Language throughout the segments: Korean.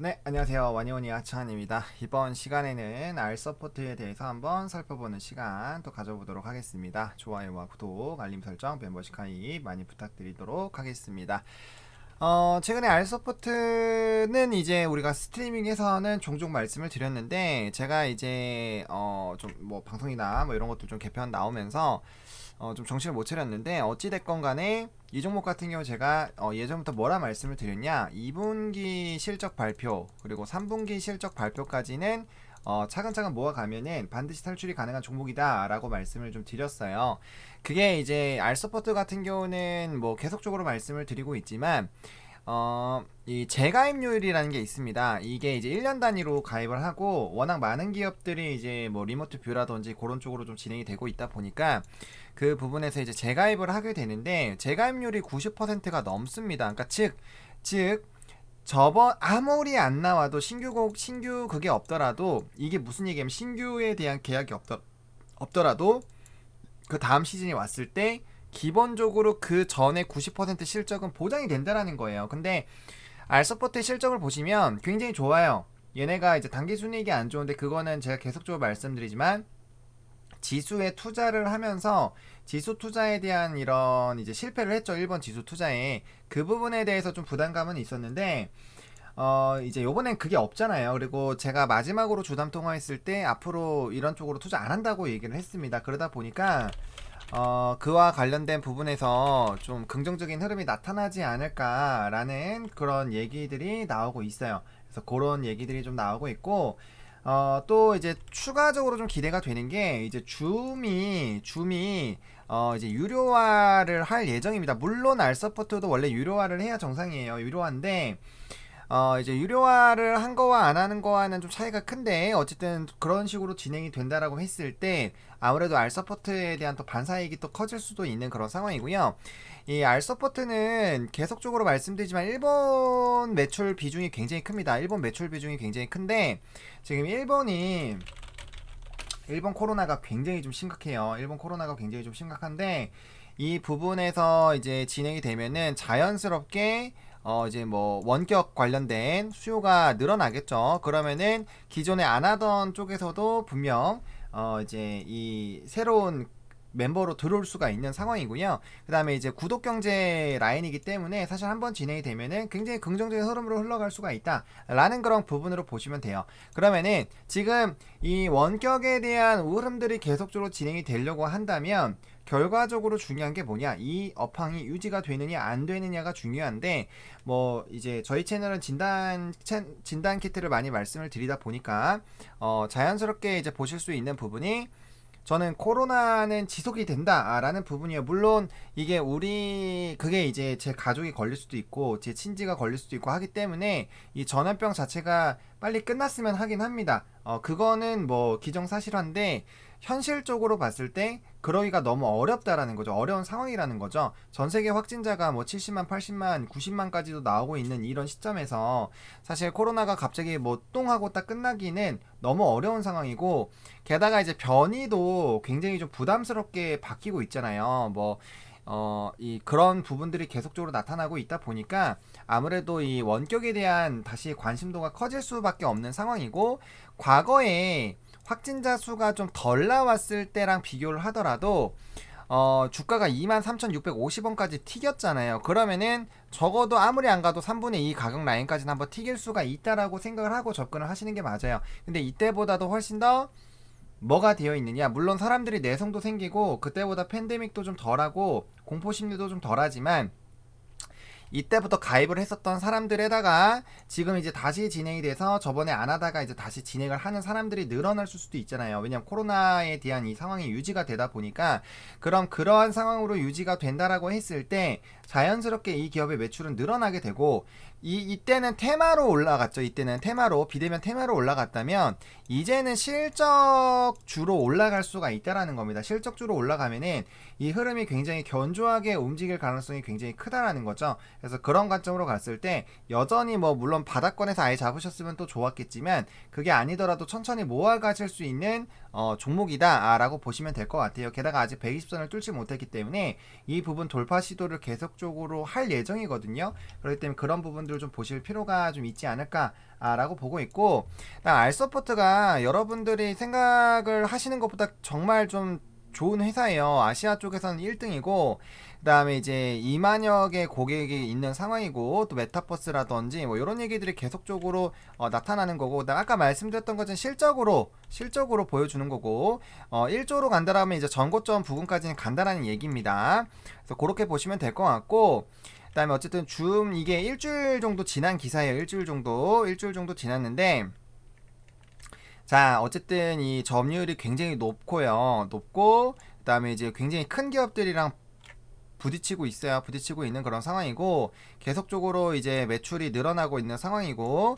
네, 안녕하세요. 와니오니 아차한입니다. 이번 시간에는 R 서포트에 대해서 한번 살펴보는 시간 또 가져보도록 하겠습니다. 좋아요와 구독, 알림 설정, 멤버십 가입 많이 부탁드리도록 하겠습니다. 최근에 R 서포트는 이제 우리가 스트리밍에서는 종종 말씀을 드렸는데 제가 이제 좀 뭐 방송이나 뭐 이런 것도 좀 개편 나오면서 좀 정신을 못 차렸는데 어찌됐건 간에 이 종목 같은 경우 제가 예전부터 뭐라 말씀을 드렸냐, 2분기 실적 발표 그리고 3분기 실적 발표까지는 차근차근 모아가면은 반드시 탈출이 가능한 종목이다 라고 말씀을 좀 드렸어요. 그게 이제 R서포트 같은 경우는 뭐 계속적으로 말씀을 드리고 있지만 이 재가입률이라는 게 있습니다. 이게 이제 1년 단위로 가입을 하고 워낙 많은 기업들이 이제 뭐 리모트 뷰라든지 그런 쪽으로 좀 진행이 되고 있다 보니까 그 부분에서 이제 재가입을 하게 되는데 재가입률이 90%가 넘습니다. 그러니까 즉 저번 아무리 안 나와도 신규 그게 없더라도, 이게 무슨 얘기냐면 신규에 대한 계약이 없더라도 그 다음 시즌이 왔을 때 기본적으로 그 전에 90% 실적은 보장이 된다라는 거예요. 근데 알서포트의 실적을 보시면 굉장히 좋아요. 얘네가 이제 단기 순이익이 안 좋은데 그거는 제가 계속적으로 말씀드리지만 지수에 투자를 하면서 지수 투자에 대한 이런 이제 실패를 했죠. 1번 지수 투자에. 그 부분에 대해서 좀 부담감은 있었는데 이제 요번엔 그게 없잖아요. 그리고 제가 마지막으로 주담 통화했을 때 앞으로 이런 쪽으로 투자 안 한다고 얘기를 했습니다. 그러다 보니까 그와 관련된 부분에서 좀 긍정적인 흐름이 나타나지 않을까라는 그런 얘기들이 나오고 있어요. 그래서 그런 얘기들이 좀 나오고 있고, 또 이제 추가적으로 좀 기대가 되는 게 이제 줌이 이제 유료화를 할 예정입니다. 물론 알서포트도 원래 유료화를 해야 정상이에요. 유료화인데 이제 유료화를 한 거와 안 하는 거와는 좀 차이가 큰데 어쨌든 그런 식으로 진행이 된다라고 했을 때 아무래도 알서포트에 대한 또 반사이익이 또 커질 수도 있는 그런 상황이고요. 이 알서포트는 계속적으로 말씀드리지만 일본 매출 비중이 굉장히 큽니다. 일본 매출 비중이 굉장히 큰데 지금 일본 코로나가 굉장히 좀 심각해요. 일본 코로나가 굉장히 좀 심각한데 이 부분에서 이제 진행이 되면은 자연스럽게 이제 뭐 원격 관련된 수요가 늘어나겠죠. 그러면은 기존에 안 하던 쪽에서도 분명 이제 이 새로운 멤버로 들어올 수가 있는 상황이고요. 그 다음에 이제 구독 경제 라인이기 때문에 사실 한번 진행이 되면은 굉장히 긍정적인 흐름으로 흘러갈 수가 있다라는 그런 부분으로 보시면 돼요. 그러면은 지금 이 원격에 대한 흐름들이 계속적으로 진행이 되려고 한다면 결과적으로 중요한 게 뭐냐, 이 업황이 유지가 되느냐 안 되느냐가 중요한데, 뭐 이제 저희 채널은 진단 키트를 많이 말씀을 드리다 보니까 자연스럽게 이제 보실 수 있는 부분이, 저는 코로나는 지속이 된다라는 부분이에요. 물론 이게 그게 이제 제 가족이 걸릴 수도 있고 제 친지가 걸릴 수도 있고 하기 때문에 이 전염병 자체가 빨리 끝났으면 하긴 합니다. 그거는 뭐 기정사실한데 현실적으로 봤을 때 그러기가 너무 어렵다라는 거죠. 어려운 상황이라는 거죠. 전 세계 확진자가 뭐 70만, 80만, 90만까지도 나오고 있는 이런 시점에서 사실 코로나가 갑자기 뭐 똥 하고 딱 끝나기는 너무 어려운 상황이고, 게다가 이제 변이도 굉장히 좀 부담스럽게 바뀌고 있잖아요. 뭐 이 그런 부분들이 계속적으로 나타나고 있다 보니까 아무래도 이 원격에 대한 다시 관심도가 커질 수밖에 없는 상황이고, 과거에 확진자 수가 좀 덜 나왔을 때랑 비교를 하더라도 주가가 23,650원까지 튀겼잖아요. 그러면은 적어도 아무리 안 가도 3분의 2 가격 라인까지는 한번 튀길 수가 있다라고 생각을 하고 접근을 하시는 게 맞아요. 근데 이때보다도 훨씬 더 뭐가 되어 있느냐, 물론 사람들이 내성도 생기고 그때보다 팬데믹도 좀 덜하고 공포심리도 좀 덜하지만 이때부터 가입을 했었던 사람들에다가 지금 이제 다시 진행이 돼서 저번에 안 하다가 이제 다시 진행을 하는 사람들이 늘어날 수도 있잖아요. 왜냐면 코로나에 대한 이 상황이 유지가 되다 보니까. 그럼 그러한 상황으로 유지가 된다라고 했을 때 자연스럽게 이 기업의 매출은 늘어나게 되고, 이때는 테마로 올라갔죠. 이때는 테마로, 비대면 테마로 올라갔다면 이제는 실적주로 올라갈 수가 있다라는 겁니다. 실적주로 올라가면은 이 흐름이 굉장히 견조하게 움직일 가능성이 굉장히 크다라는 거죠. 그래서 그런 관점으로 갔을 때 여전히 뭐 물론 바닥권에서 아예 잡으셨으면 또 좋았겠지만 그게 아니더라도 천천히 모아가실 수 있는 종목이다 라고 보시면 될 것 같아요. 게다가 아직 120선을 뚫지 못했기 때문에 이 부분 돌파 시도를 계속 본격적으로 할 예정이거든요. 그렇기 때문에 그런 부분들을 좀 보실 필요가 좀 있지 않을까라고 보고 있고, 알서포트가 여러분들이 생각을 하시는 것보다 정말 좀 좋은 회사예요. 아시아 쪽에서는 1등이고, 그 다음에 이제 2만여 개 고객이 있는 상황이고, 또 메타버스라든지 뭐 이런 얘기들이 계속적으로 나타나는 거고, 그다음 아까 말씀드렸던 것은 실적으로 보여주는 거고, 1조로 간다라면 이제 전고점 부분까지는 간다라는 얘기입니다. 그래서 그렇게 보시면 될 것 같고, 그 다음에 어쨌든 이게 일주일 정도 지난 기사예요. 일주일 정도 지났는데, 자, 어쨌든 이 점유율이 굉장히 높고요. 그 다음에 이제 굉장히 큰 기업들이랑 부딪히고 있는 그런 상황이고, 계속적으로 이제 매출이 늘어나고 있는 상황이고,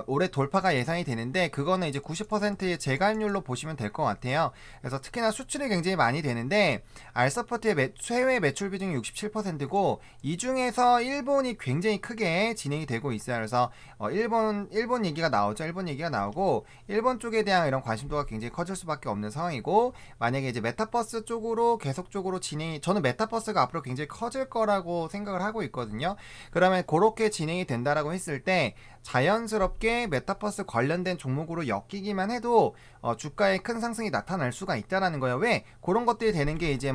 올해 돌파가 예상이 되는데, 그거는 이제 90%의 재가입률로 보시면 될 것 같아요. 그래서 특히나 수출이 굉장히 많이 되는데, 알서포트의 해외 매출 비중이 67%고, 이 중에서 일본이 굉장히 크게 진행이 되고 있어요. 그래서 일본 얘기가 나오죠. 일본 얘기가 나오고, 일본 쪽에 대한 이런 관심도가 굉장히 커질 수밖에 없는 상황이고, 만약에 이제 메타버스 쪽으로 계속적으로 저는 메타버스가 앞으로 굉장히 커질 거라고 생각을 하고 있거든요. 그러면 그렇게 진행이 된다라고 했을 때 자연스럽게 메타버스 관련된 종목으로 엮이기만 해도 주가에 큰 상승이 나타날 수가 있다라는 거예요. 왜? 그런 것들이 되는 게 이제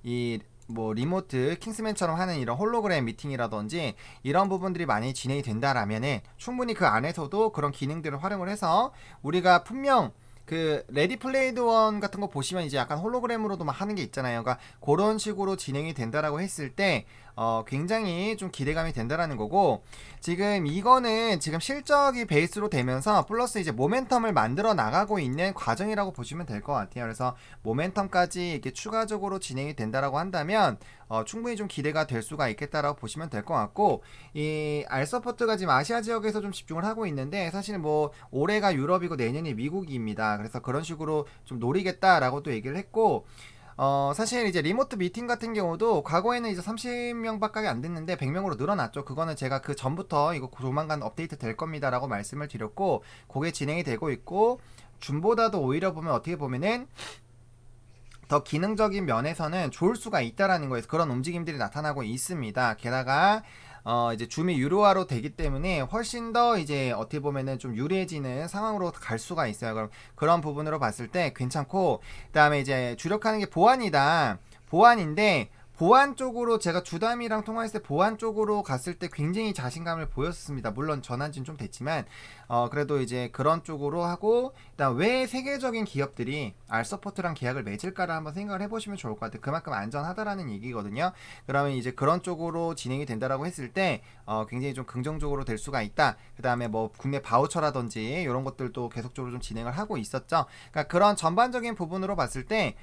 리모트 킹스맨처럼 하는 이런 홀로그램 미팅이라든지 이런 부분들이 많이 진행이 된다라면은 충분히 그 안에서도 그런 기능들을 활용을 해서 우리가 분명 레디 플레이드 원 같은 거 보시면 이제 약간 홀로그램으로도 막 하는 게 있잖아요. 그러니까 그런 식으로 진행이 된다라고 했을 때 굉장히 좀 기대감이 된다라는 거고, 지금 이거는 지금 실적이 베이스로 되면서 플러스 이제 모멘텀을 만들어 나가고 있는 과정이라고 보시면 될 것 같아요. 그래서 모멘텀까지 이렇게 추가적으로 진행이 된다라고 한다면 충분히 좀 기대가 될 수가 있겠다라고 보시면 될 것 같고, 이 알서포트가 지금 아시아 지역에서 좀 집중을 하고 있는데, 사실 올해가 유럽이고 내년이 미국입니다. 그래서 그런 식으로 좀 노리겠다라고 또 얘기를 했고, 사실 이제 리모트 미팅 같은 경우도 과거에는 이제 30명밖에 안 됐는데 100명으로 늘어났죠. 그거는 제가 그 전부터 이거 조만간 업데이트 될 겁니다라고 말씀을 드렸고, 그게 진행이 되고 있고, 줌보다도 오히려 보면 어떻게 보면은 더 기능적인 면에서는 좋을 수가 있다라는 거에서 그런 움직임들이 나타나고 있습니다. 게다가 이제 줌이 유료화로 되기 때문에 훨씬 더 이제 어떻게 보면은 좀 유리해지는 상황으로 갈 수가 있어요. 그럼 그런 부분으로 봤을 때 괜찮고, 그다음에 이제 주력하는 게 보안인데 보안 쪽으로 제가 주담이랑 통화했을 때 보안 쪽으로 갔을 때 굉장히 자신감을 보였습니다. 물론 전한 지는 좀 됐지만 그래도 이제 그런 쪽으로 하고, 일단 왜 세계적인 기업들이 알서포트랑 계약을 맺을까를 한번 생각을 해보시면 좋을 것 같아요. 그만큼 안전하다라는 얘기거든요. 그러면 이제 그런 쪽으로 진행이 된다라고 했을 때 굉장히 좀 긍정적으로 될 수가 있다. 그 다음에 국내 바우처라든지 이런 것들도 계속적으로 좀 진행을 하고 있었죠. 그러니까 그런 전반적인 부분으로 봤을 때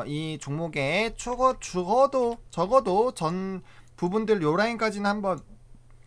이 종목에 적어도 전 부분들 요 라인까지는 한번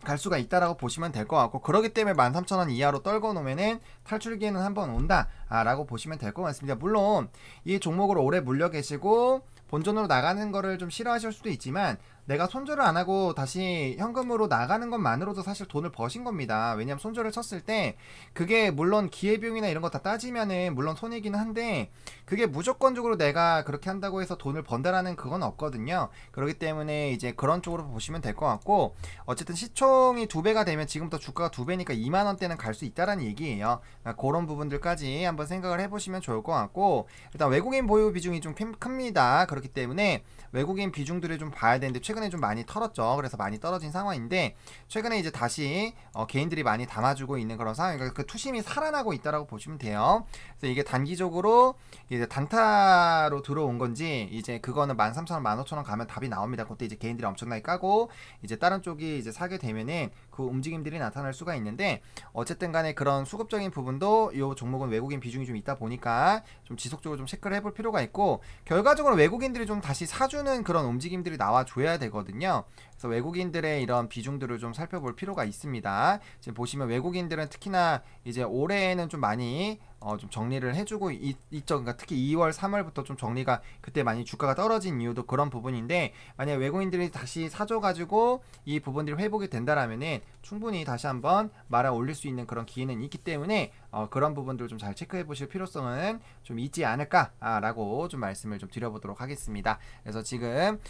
갈 수가 있다라고 보시면 될 것 같고, 그러기 때문에 13,000원 이하로 떨궈 놓으면은 탈출기에는 한번 온다라고 보시면 될 것 같습니다. 물론 이 종목을 오래 물려 계시고 본전으로 나가는 거를 좀 싫어하실 수도 있지만, 내가 손절을 안 하고 다시 현금으로 나가는 것만으로도 사실 돈을 버신 겁니다. 왜냐면 손절을 쳤을 때 그게 물론 기회비용이나 이런 거 다 따지면은 물론 손해기는 한데, 그게 무조건적으로 내가 그렇게 한다고 해서 돈을 번다라는 그건 없거든요. 그렇기 때문에 이제 그런 쪽으로 보시면 될 것 같고, 어쨌든 시총이 2배가 되면 지금부터 주가가 2배니까 2만원대는 갈 수 있다라는 얘기예요. 그러니까 그런 부분들까지 한번 생각을 해보시면 좋을 것 같고, 일단 외국인 보유 비중이 좀 큽니다. 그렇기 때문에 외국인 비중들을 좀 봐야 되는데 최근에 좀 많이 털었죠. 그래서 많이 떨어진 상황인데, 최근에 이제 다시 개인들이 많이 담아주고 있는 그런 상황이니까 그 투심이 살아나고 있다라고 보시면 돼요. 그래서 이게 단기적으로 이제 단타로 들어온 건지, 이제 그거는 13,000원, 15,000원 가면 답이 나옵니다. 그때 이제 개인들이 엄청나게 까고 이제 다른 쪽이 이제 사게 되면은 그 움직임들이 나타날 수가 있는데, 어쨌든 간에 그런 수급적인 부분도 이 종목은 외국인 비중이 좀 있다 보니까 좀 지속적으로 좀 체크를 해볼 필요가 있고, 결과적으로 외국인들이 좀 다시 사주는 그런 움직임들이 나와줘야 되거든요. 그래서 외국인들의 이런 비중들을 좀 살펴볼 필요가 있습니다. 지금 보시면 외국인들은 특히나 이제 올해에는 좀 많이 좀 정리를 해주고 있죠. 그러니까 특히 2월, 3월부터 좀 정리가, 그때 많이 주가가 떨어진 이유도 그런 부분인데, 만약 외국인들이 다시 사줘가지고 이 부분들이 회복이 된다라면은 충분히 다시 한번 말아 올릴 수 있는 그런 기회는 있기 때문에 그런 부분들 좀 잘 체크해 보실 필요성은 좀 있지 않을까라고 좀 말씀을 좀 드려보도록 하겠습니다. 그래서 지금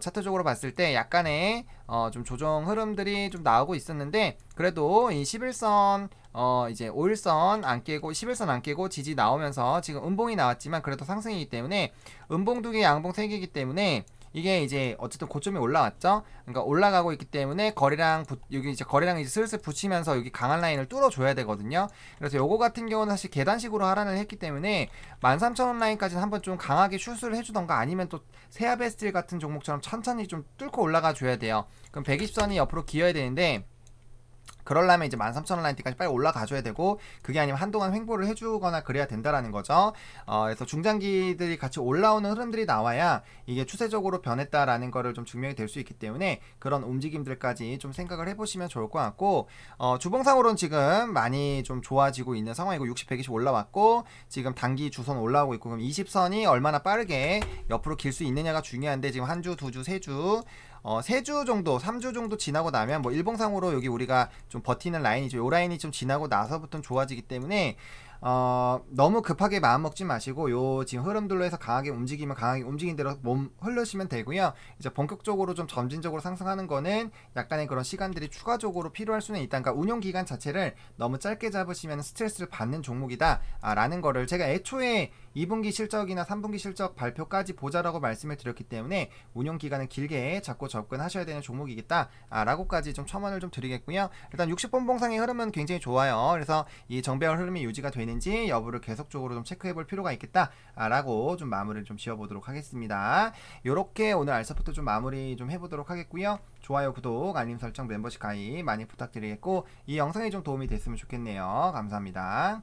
차트적으로 봤을 때 약간의 좀 조정 흐름들이 좀 나오고 있었는데 그래도 이 11선 이제 5일선 안 깨고 11선 안 깨고 지지 나오면서 지금 음봉이 나왔지만 그래도 상승이기 때문에 음봉 2개 양봉 3개이기 때문에 이게 이제 어쨌든 고점이 올라왔죠. 그러니까 올라가고 있기 때문에 여기 이제 거래량 이제 슬슬 붙이면서 여기 강한 라인을 뚫어줘야 되거든요. 그래서 요거 같은 경우는 사실 계단식으로 하란을 했기 때문에 13,000원 라인까지는 한번 좀 강하게 슛을 해주던가 아니면 또 세아베스틸 같은 종목처럼 천천히 좀 뚫고 올라가 줘야 돼요. 그럼 120선이 옆으로 기어야 되는데 그러려면 이제 13,000원 라인까지 빨리 올라가줘야 되고 그게 아니면 한동안 횡보를 해주거나 그래야 된다라는 거죠. 그래서 중장기들이 같이 올라오는 흐름들이 나와야 이게 추세적으로 변했다라는 거를 좀 증명이 될 수 있기 때문에 그런 움직임들까지 좀 생각을 해보시면 좋을 것 같고 주봉상으로는 지금 많이 좀 좋아지고 있는 상황이고 60, 120 올라왔고 지금 단기 주선 올라오고 있고 그럼 20선이 얼마나 빠르게 옆으로 길 수 있느냐가 중요한데 지금 한 주, 두 주, 세 주 3주 정도, 3주 정도 지나고 나면 뭐 일봉상으로 여기 우리가 좀 버티는 라인이죠. 요 라인이 좀 지나고 나서부터는 좋아지기 때문에 너무 급하게 마음 먹지 마시고 요 지금 흐름들로 해서 강하게 움직이면 강하게 움직인 대로 몸 흐르시면 되고요. 이제 본격적으로 좀 점진적으로 상승하는 거는 약간의 그런 시간들이 추가적으로 필요할 수는 있다. 그러니까 운용 기간 자체를 너무 짧게 잡으시면 스트레스를 받는 종목이다 라는 거를 제가 애초에 2분기 실적이나 3분기 실적 발표까지 보자라고 말씀을 드렸기 때문에 운용 기간을 길게 잡고 접근하셔야 되는 종목이겠다 라고까지 좀 첨언을 좀 드리겠고요. 일단 60분봉상의 흐름은 굉장히 좋아요. 그래서 이 정배열 흐름이 유지가 되는지 여부를 계속적으로 좀 체크해 볼 필요가 있겠다 라고 좀 마무리를 좀 지어보도록 하겠습니다. 요렇게 오늘 알서부터 좀 마무리 좀 해보도록 하겠고요. 좋아요, 구독, 알림 설정, 멤버십 가입 많이 부탁드리겠고 이 영상이 좀 도움이 됐으면 좋겠네요. 감사합니다.